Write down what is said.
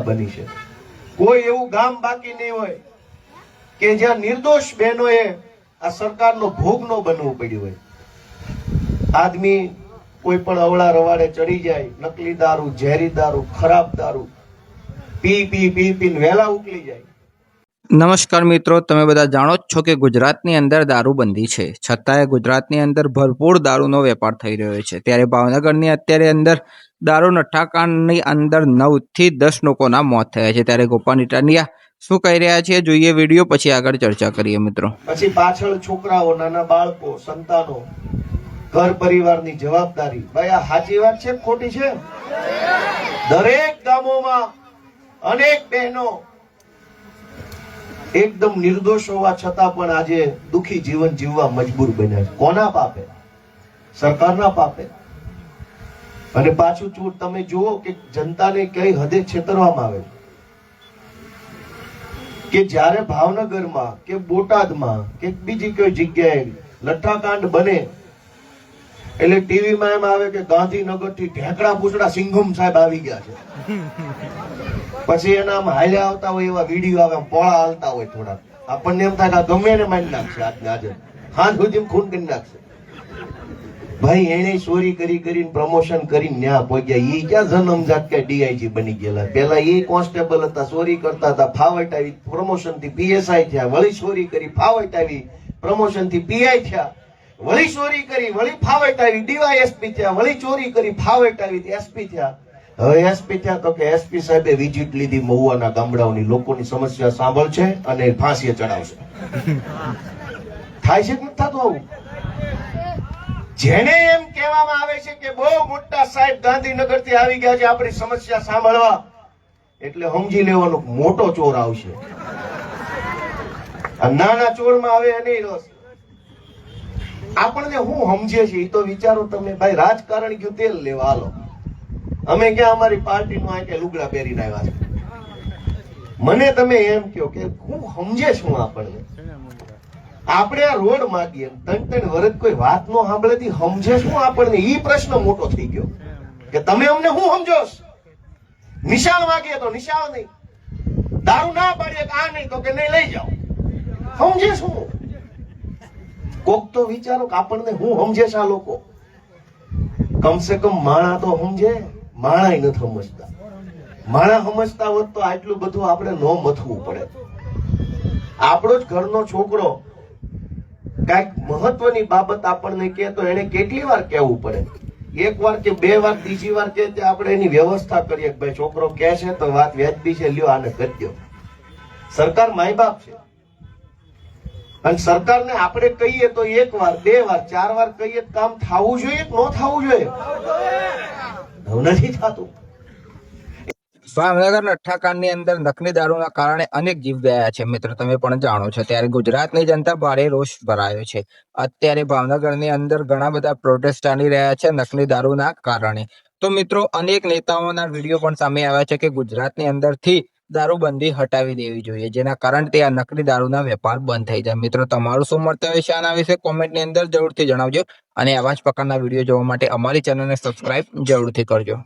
બની છે। કોઈ એવું ગામ બાકી નહીં હોય કે જ્યાં નિર્દોષ બહેનોએ આ સરકારનો ભોગ ન બનવું પડ્યું હોય। આદમી કોઈ પણ અવળા રવાડે ચડી જાય, નકલી દારૂ, ઝેરી દારૂ, ખરાબ દારૂ પીને વહેલા ઉકલી જાય। નમસ્કાર મિત્રો, તમે બધા જાણો જ છો કે ગુજરાતની અંદર દારૂબંધી છે, છતાંય ગુજરાતની અંદર ભરપૂર દારૂનો વેપાર થઈ રહ્યો છે। ત્યારે ભાવનગરની અત્યારે અંદર દારૂ નઠ્ઠાકાંડની અંદર 9 થી 10 લોકોના મોત થયા છે। ત્યારે ગોપાલ ઇટાલિયા શું કહી રહ્યા છે જોઈએ વિડીયો, પછી આગળ ચર્ચા કરીએ મિત્રો। પછી પાછળ છોકરાઓ, નાના બાળકો, સંતાનો, ઘર પરિવારની જવાબદારી। ભાઈ આ સાચી વાત છે ખોટી છે? દરેક ગામોમાં અનેક બહેનો એકદમ નિર્દોષ હોવા છતાં પણ આજે દુખી જીવન જીવવા મજબૂર બન્યા છે। કોના પાપે? સરકારના પાપે। અને પાછું તમે જુઓ કે જનતાને કઈ હદે છેતરવામાં આવે કે જ્યારે ભાવનગરમાં કે બોટાદમાં કે બીજી કોઈ જગ્યાએ લઠ્ઠાકાંડ બને એટલે ટીવીમાં એમ આવે કે ગાંધીનગર થી ઢેકડા પૂછડા સિંઘમ સાહેબ આવી ગયા છે। પછી એના આમ હાલ્યા આવતા હોય એવા વિડીયો આવે, પોળા હાલતા હોય થોડા, આપણને એમ થાય કે ગમે એને મારી નાખશે આજે હાથ સુધી ખૂન કરી નાખશે। ભાઈ એને ચોરી કરીને પ્રમોશન કરીને ન્યા પહોંચ્યા। ઈ ક્યાં જન્મજાત કે ડીઆઈજી બની ગયેલા? પેલા એ કોન્સ્ટેબલ હતા, ચોરી કરતા હતા, ફાવટ આવી, પ્રમોશન થી પીએસઆઈ થયા, વળી ચોરી કરી ફાવટ આવી, પ્રમોશન થી પીઆઈ થયા, વળી ચોરી કરી વળી ફાવટ આવી, ડીવાયએસપી થયા, વળી ચોરી કરી ફાવટ આવી, એસપી થયા। હવે એસપી થયા તો કે એસપી સાહેબે વિઝિટ લીધી મહુવાના ગામડાઓની, લોકોની સમસ્યા સાંભળશે અને ફાંસીએ ચડાવશે। થાય છે કે નથી થતું આવું? જેને એમ કહેવામાં આવે છે કે બહુ મોટા સાહેબ ગાંધીનગર થી આવી ગયા છે આપણી સમસ્યા સાંભળવા, એટલે સમજી લેવાનો મોટો ચોર આવશે। નાના ચોરમાં આવે એને રસ। આપણને હું સમજે છે એ તો વિચારો તમે। ભાઈ રાજકારણ ગયું તેલ લેવા હાલો, અમે ક્યાં અમારી પાર્ટી નું આ કે લુગડા પહેરીને આવ્યા છે? મને તમે એમ કહો કે હું સમજે છું આપણને? આપણે આ રોડ માંગીએ 3 વર્ષ કોઈ વાત નો સાંભળેથી સમજે શું આપણને? ઈ પ્રશ્ન મોટો થઈ ગયો કે તમે અમને હું સમજો? નિશાળ માંગીએ તો નિશાળ નહીં, દારૂ ના પાડીએ આ નહીં તો કે નહીં લઈ જાઓ, સમજે શું? કોક તો વિચારો કે આપણને હું સમજે છે આ લોકો? કમસે કમ માણા તો સમજે, માણા નથી સમજતા। માણા સમજતા હોત તો આટલું બધું આપણે ન મથવું પડે। આપણો જ ઘરનો છોકરો કઈક મહત્વની બાબત આપણને કહે તો એને કેટલી વાર કહેવું પડે? એક વાર કે બે વાર, ત્રીજી વાર કે આપણે એની વ્યવસ્થા કરીએ કે ભાઈ છોકરો કહે છે તો વાત વ્યાજબી છે, લ્યો આને કરી દો। સરકાર માય બાપ છે અને સરકારને આપણે કહીએ તો 1 વાર, 2 વાર, 4 વાર કહીએ કામ થવું જોઈએ કે ન થવું જોઈએ? નથી થતું। ભાવનગર નઠ્ઠાકાંડની અંદર નકલી દારૂના કારણે અનેક જીવ ગયા છે મિત્રો, તમે પણ જાણો છો। ત્યારે ગુજરાતની જનતા ભારે રોષ ભરાયો છે। અત્યારે ભાવનગરની અંદર ઘણા બધા પ્રોટેસ્ટ ચાલી રહ્યા છે નકલી દારૂના કારણે। તો મિત્રો અનેક નેતાઓના વિડીયો પણ સામે આવ્યા છે કે ગુજરાતની અંદરથી દારૂબંધી હટાવી દેવી જોઈએ, જેના કારણથી આ નકલી દારૂના વેપાર બંધ થઈ જાય। મિત્રો તમારું શું મંતવ્ય છે આના વિશે કોમેન્ટની અંદર જરૂરથી જણાવજો અને આવા જ પ્રકારના વિડીયો જોવા માટે અમારી ચેનલને સબસ્ક્રાઇબ જરૂરથી કરજો।